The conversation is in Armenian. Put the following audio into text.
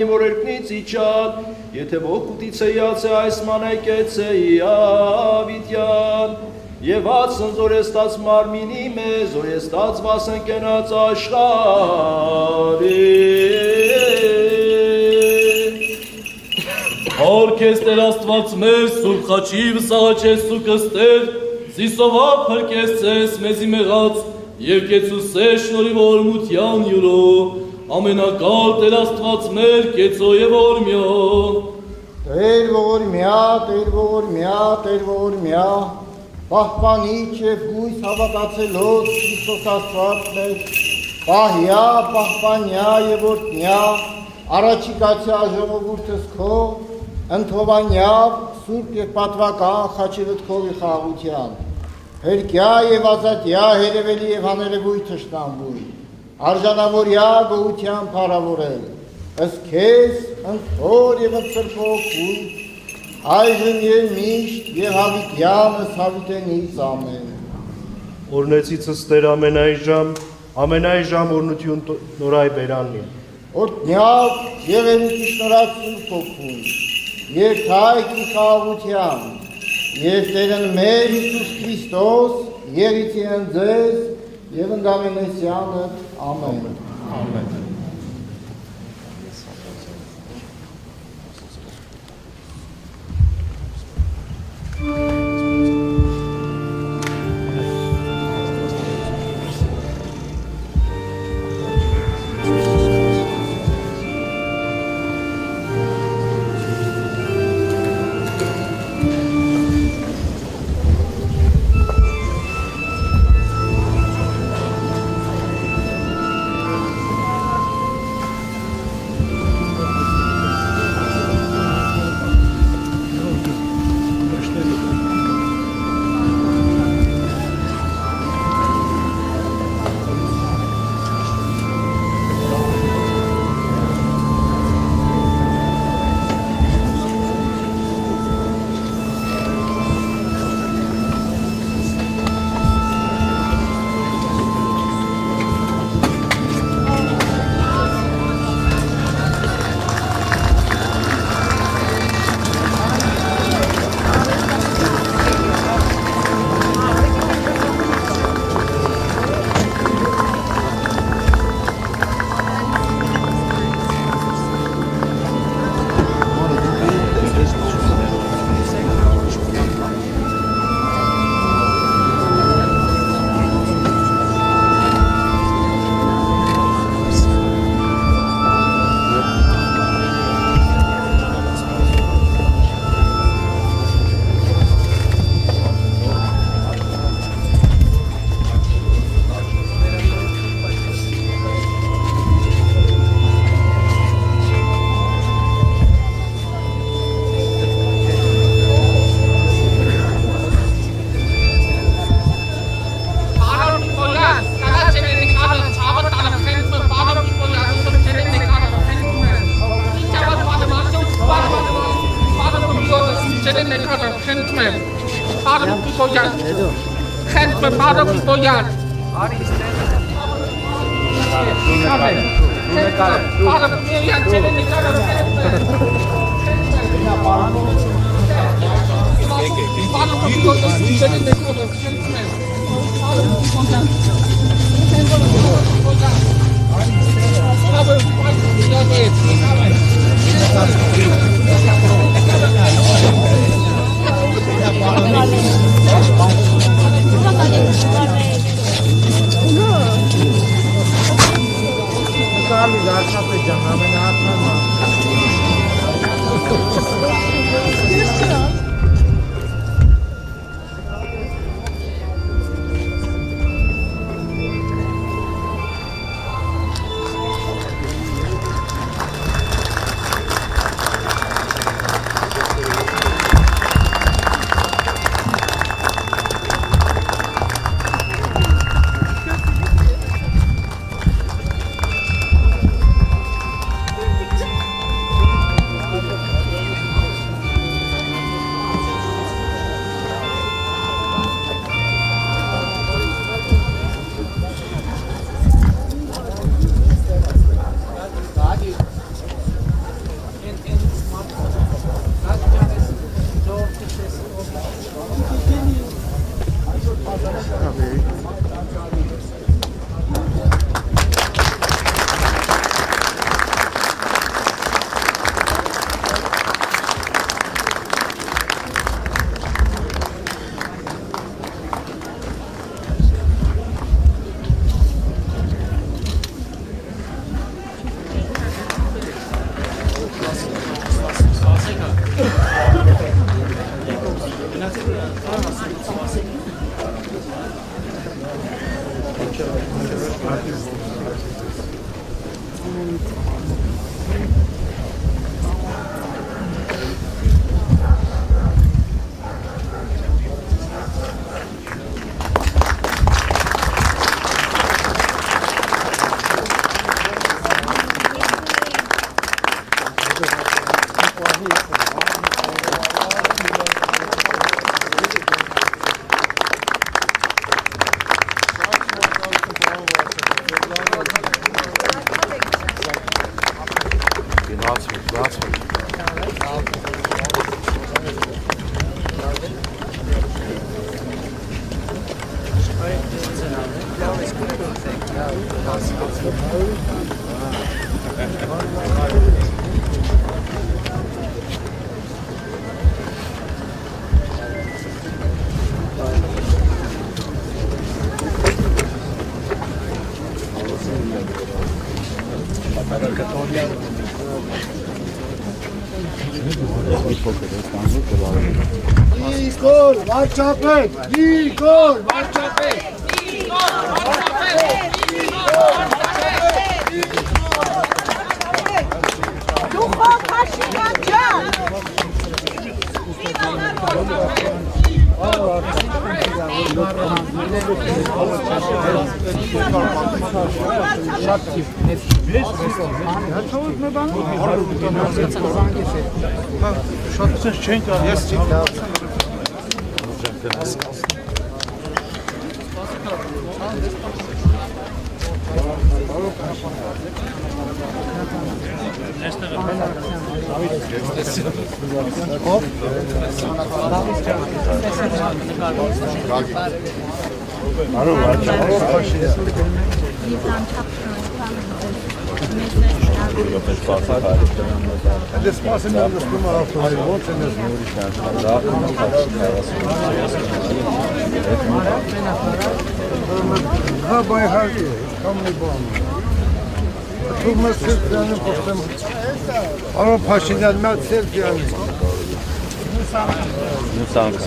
Որերկնից իջան, եթե ոգուտից էյաց է այս մանեկեց է իավիտյան, և ացն զորեստած մարմինի մե, զորեստած վասն կենած աշխարի։ Արքես տեր աստված մեր, սուրբ խաչի վսաղաչես ու կստեր, զիսովա պրկես ծես մեզի մեղած, և կեցուս է շնորի որմության յուրո, ամենակալ տեր աստված մեր կեցո և որմյա։ Տեր ողորմյա, Տեր ողորմյա, Տեր ողորմյա, պահպանիչ և հույս հավատացելով Քրիստոս աստված մեր, պահյա, պահպանյա և օրհնյա, առաջիկացյա ժողովուրդս քո, ընդհովանյավ, սուրբ և պատվական խաչիվդ քովի խաղաղության, հերկյա և ազատյա, հերևելի և աներևույթ թշնամբույթ, արժանավորյա գոհության փառավորել, ըստ քեզ ընթոր և ընթրփոքուր, այժմ և միշտ և հավիտյանս հավիտենից ամեն։ Օրնեցիցս Տեր ամենայժամ օրնություն նորայ բերանին։ Օրհնյալ եղերուքի շնորհացու փոքուն, և թայքի խաղաղության, և Տերն մեր Հիսուս Քրիստոս, եղիցին ձեզ, և ընդամենեսյանդ ամեն։ Ամեն։ Igor Varchapet! Igor Varchapet! Dukho Pashimanjan! Ama Paşinyan mən selfiyəni. Nusanks.